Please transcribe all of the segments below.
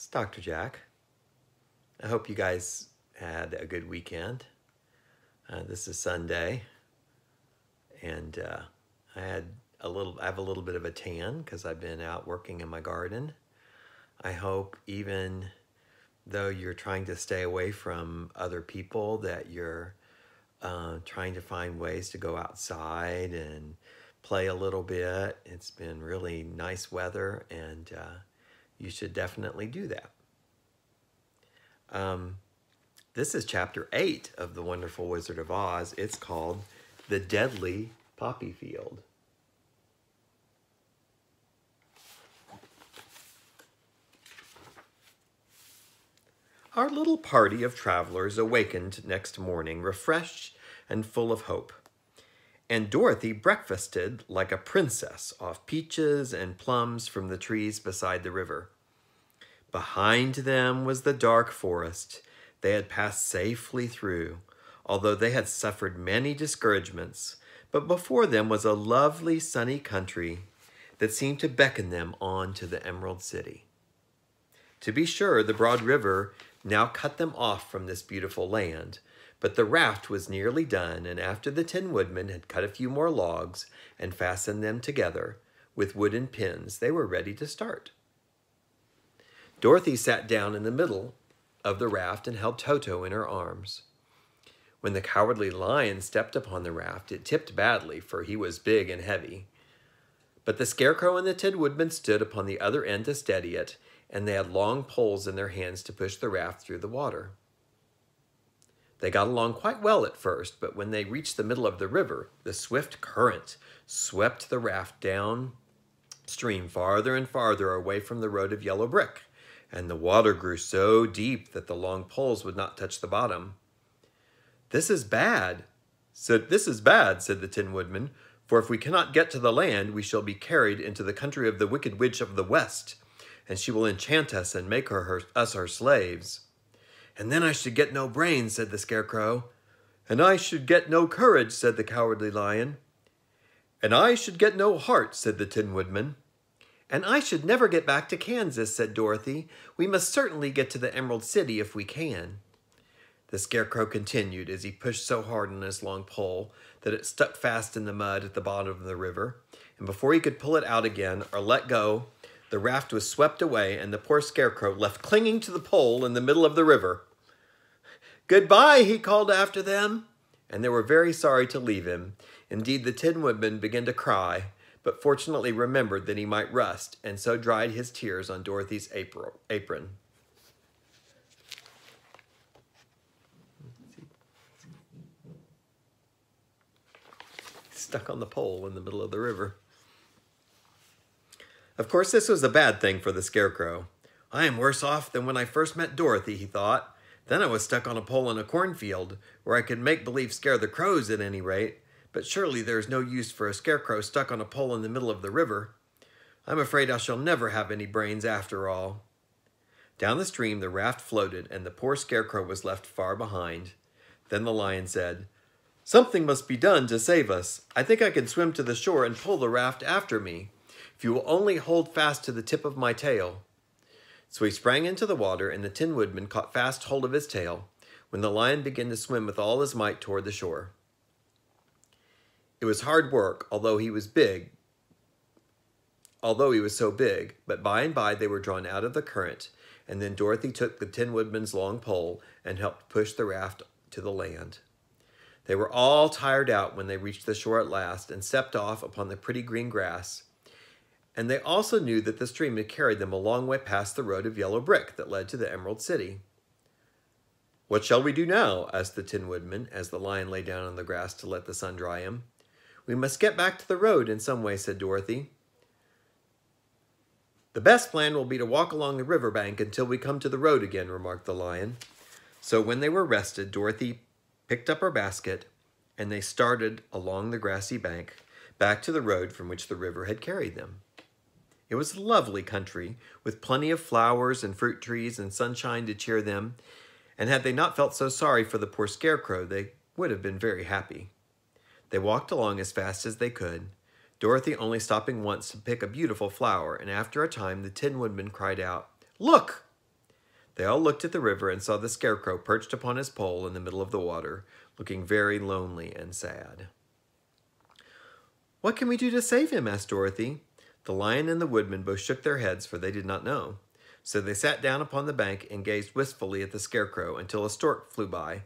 It's Dr. Jack. I hope you guys had a good weekend. This is Sunday, and I have a little bit of a tan because I've been out working in my garden. I hope even though you're trying to stay away from other people, that you're trying to find ways to go outside and play a little bit. It's been really nice weather, and you should definitely do that. This is chapter 8 of The Wonderful Wizard of Oz. It's called The Deadly Poppy Field. Our little party of travelers awakened next morning, refreshed and full of hope. And Dorothy breakfasted like a princess off peaches and plums from the trees beside the river. Behind them was the dark forest they had passed safely through, although they had suffered many discouragements. But before them was a lovely sunny country that seemed to beckon them on to the Emerald City. To be sure, the broad river now cut them off from this beautiful land, but the raft was nearly done, and after the Tin Woodman had cut a few more logs and fastened them together with wooden pins, they were ready to start. Dorothy sat down in the middle of the raft and held Toto in her arms. When the Cowardly Lion stepped upon the raft, it tipped badly, for he was big and heavy. But the Scarecrow and the Tin Woodman stood upon the other end to steady it, and they had long poles in their hands to push the raft through the water. They got along quite well at first, but when they reached the middle of the river, the swift current swept the raft downstream farther and farther away from the road of yellow brick, and the water grew so deep that the long poles would not touch the bottom. This is bad, said the Tin Woodman, "for if we cannot get to the land, we shall be carried into the country of the Wicked Witch of the West, and she will enchant us and make us her slaves." "And then I should get no brains," said the Scarecrow. "And I should get no courage," said the Cowardly Lion. "And I should get no heart," said the Tin Woodman. "And I should never get back to Kansas," said Dorothy. "We must certainly get to the Emerald City if we can." The Scarecrow continued as he pushed so hard on his long pole that it stuck fast in the mud at the bottom of the river, and before he could pull it out again or let go, the raft was swept away, and the poor Scarecrow left clinging to the pole in the middle of the river. "Goodbye," he called after them, and they were very sorry to leave him. Indeed, the Tin Woodman began to cry, but fortunately remembered that he might rust, and so dried his tears on Dorothy's apron. Stuck on the pole in the middle of the river. Of course, this was a bad thing for the Scarecrow. "I am worse off than when I first met Dorothy," he thought. "Then I was stuck on a pole in a cornfield, where I could make believe scare the crows at any rate. But surely there is no use for a Scarecrow stuck on a pole in the middle of the river. I'm afraid I shall never have any brains after all." Down the stream the raft floated, and the poor Scarecrow was left far behind. Then the Lion said, "Something must be done to save us. I think I can swim to the shore and pull the raft after me, if you will only hold fast to the tip of my tail." So he sprang into the water, and the Tin Woodman caught fast hold of his tail, when the Lion began to swim with all his might toward the shore. It was hard work, although he was so big, but by and by they were drawn out of the current, and then Dorothy took the Tin Woodman's long pole and helped push the raft to the land. They were all tired out when they reached the shore at last and stepped off upon the pretty green grass. And they also knew that the stream had carried them a long way past the road of yellow brick that led to the Emerald City. "What shall we do now?" asked the Tin Woodman, as the Lion lay down on the grass to let the sun dry him. "We must get back to the road in some way," said Dorothy. "The best plan will be to walk along the river bank until we come to the road again," remarked the Lion. So when they were rested, Dorothy picked up her basket, and they started along the grassy bank, back to the road from which the river had carried them. It was a lovely country, with plenty of flowers and fruit trees and sunshine to cheer them, and had they not felt so sorry for the poor Scarecrow, they would have been very happy. They walked along as fast as they could, Dorothy only stopping once to pick a beautiful flower, and after a time the Tin Woodman cried out, "Look!" They all looked at the river and saw the Scarecrow perched upon his pole in the middle of the water, looking very lonely and sad. "What can we do to save him?" asked Dorothy. The Lion and the Woodman both shook their heads, for they did not know. So they sat down upon the bank and gazed wistfully at the Scarecrow until a stork flew by,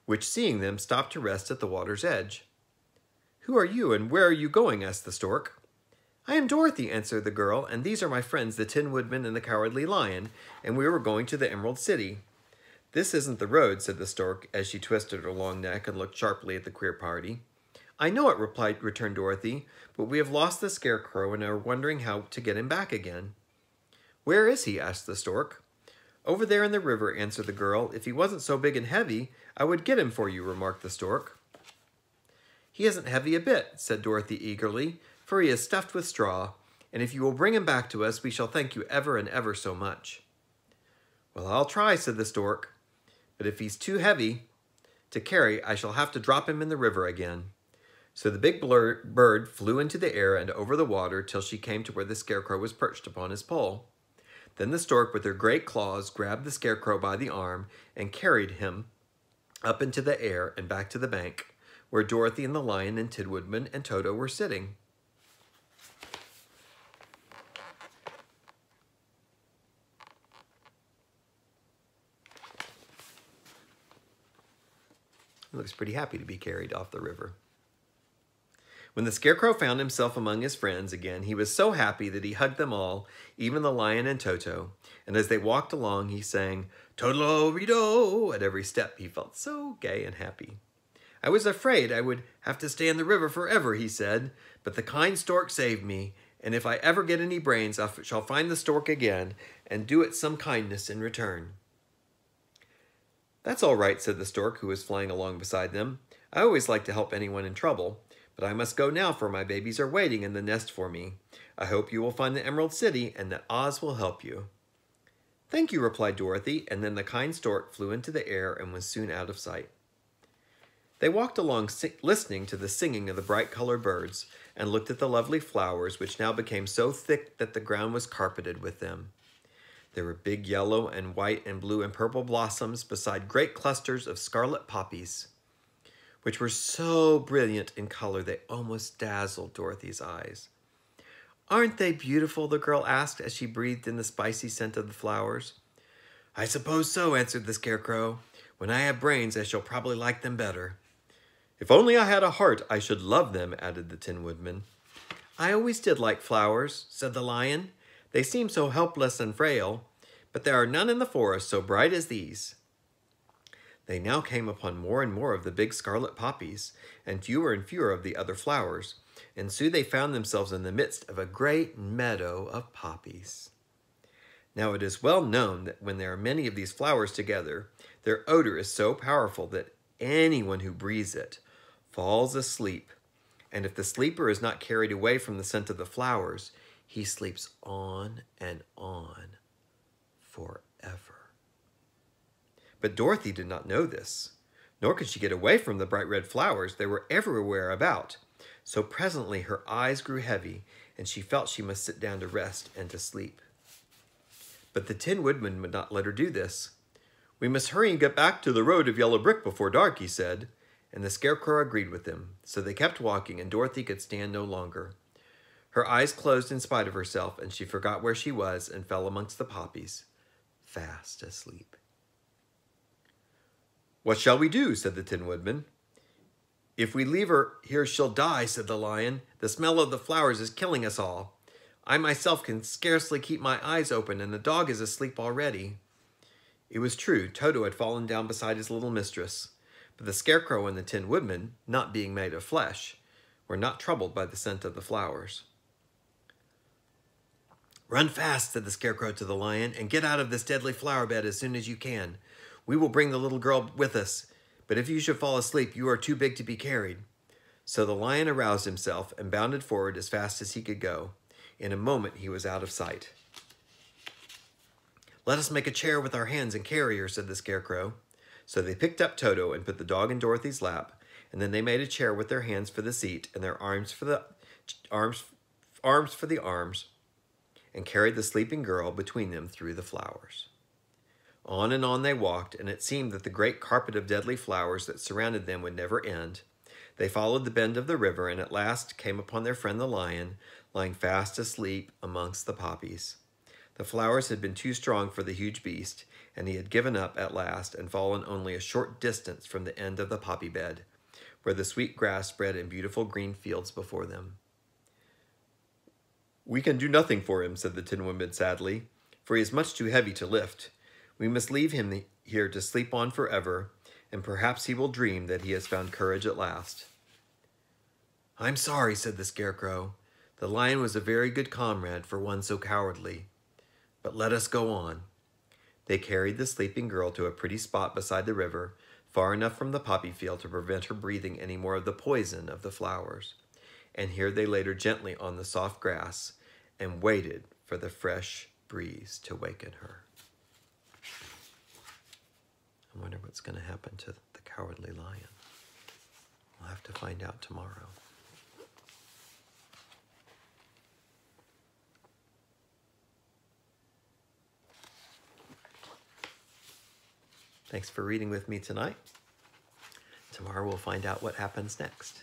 which, seeing them, stopped to rest at the water's edge. "Who are you, and where are you going?" asked the stork. "I am Dorothy," answered the girl, "and these are my friends, the Tin Woodman and the Cowardly Lion, and we were going to the Emerald City." "This isn't the road," said the stork, as she twisted her long neck and looked sharply at the queer party. "I know it," returned Dorothy, "but we have lost the Scarecrow and are wondering how to get him back again." "Where is he?" asked the stork. "Over there in the river," answered the girl. "If he wasn't so big and heavy, I would get him for you," remarked the stork. "He isn't heavy a bit," said Dorothy eagerly, "for he is stuffed with straw, and if you will bring him back to us, we shall thank you ever and ever so much." "Well, I'll try," said the stork, "but if he's too heavy to carry, I shall have to drop him in the river again." So the big bird flew into the air and over the water till she came to where the Scarecrow was perched upon his pole. Then the stork, with her great claws, grabbed the Scarecrow by the arm and carried him up into the air and back to the bank, where Dorothy and the Lion and Tin Woodman and Toto were sitting. He looks pretty happy to be carried off the river. When the Scarecrow found himself among his friends again, he was so happy that he hugged them all, even the Lion and Toto. And as they walked along, he sang, "Toodle-oo-dee-do!" At every step. He felt so gay and happy. "I was afraid I would have to stay in the river forever," he said, "but the kind stork saved me, and if I ever get any brains, I shall find the stork again and do it some kindness in return." "That's all right," said the stork, who was flying along beside them. "I always like to help anyone in trouble. But I must go now, for my babies are waiting in the nest for me. I hope you will find the Emerald City and that Oz will help you." "Thank you," replied Dorothy, and then the kind stork flew into the air and was soon out of sight. They walked along listening to the singing of the bright-colored birds and looked at the lovely flowers, which now became so thick that the ground was carpeted with them. There were big yellow and white and blue and purple blossoms beside great clusters of scarlet poppies, which were so brilliant in color they almost dazzled Dorothy's eyes. "Aren't they beautiful?" the girl asked as she breathed in the spicy scent of the flowers. "I suppose so," answered the Scarecrow. "When I have brains, I shall probably like them better." "If only I had a heart, I should love them," added the Tin Woodman. "I always did like flowers," said the Lion. "They seem so helpless and frail, but there are none in the forest so bright as these." They now came upon more and more of the big scarlet poppies, and fewer of the other flowers, and soon they found themselves in the midst of a great meadow of poppies. Now it is well known that when there are many of these flowers together, their odor is so powerful that anyone who breathes it falls asleep, and if the sleeper is not carried away from the scent of the flowers, he sleeps on and on forever. But Dorothy did not know this, nor could she get away from the bright red flowers. They were everywhere about. So presently her eyes grew heavy, and she felt she must sit down to rest and to sleep. But the Tin Woodman would not let her do this. "We must hurry and get back to the road of yellow brick before dark," he said, and the Scarecrow agreed with him. So they kept walking, and Dorothy could stand no longer. Her eyes closed in spite of herself, and she forgot where she was and fell amongst the poppies, fast asleep. "What shall we do?" said the Tin Woodman. "If we leave her here, she'll die," said the Lion. "The smell of the flowers is killing us all. I myself can scarcely keep my eyes open, and the dog is asleep already." It was true, Toto had fallen down beside his little mistress, but the Scarecrow and the Tin Woodman, not being made of flesh, were not troubled by the scent of the flowers. "Run fast," said the Scarecrow to the Lion, "and get out of this deadly flower bed as soon as you can. We will bring the little girl with us, but if you should fall asleep, you are too big to be carried." So the Lion aroused himself and bounded forward as fast as he could go. In a moment he was out of sight. "Let us make a chair with our hands and carry her," said the Scarecrow. So they picked up Toto and put the dog in Dorothy's lap, and then they made a chair with their hands for the seat and their arms for the arms, and carried the sleeping girl between them through the flowers. On and on they walked, and it seemed that the great carpet of deadly flowers that surrounded them would never end. They followed the bend of the river, and at last came upon their friend the lion, lying fast asleep amongst the poppies. The flowers had been too strong for the huge beast, and he had given up at last and fallen only a short distance from the end of the poppy bed, where the sweet grass spread in beautiful green fields before them. "We can do nothing for him," said the Tin Woodman sadly, "for he is much too heavy to lift. We must leave him here to sleep on forever, and perhaps he will dream that he has found courage at last." "I'm sorry," said the Scarecrow. "The lion was a very good comrade for one so cowardly. But let us go on." They carried the sleeping girl to a pretty spot beside the river, far enough from the poppy field to prevent her breathing any more of the poison of the flowers. And here they laid her gently on the soft grass and waited for the fresh breeze to waken her. I wonder what's going to happen to the Cowardly Lion. We'll have to find out tomorrow. Thanks for reading with me tonight. Tomorrow we'll find out what happens next.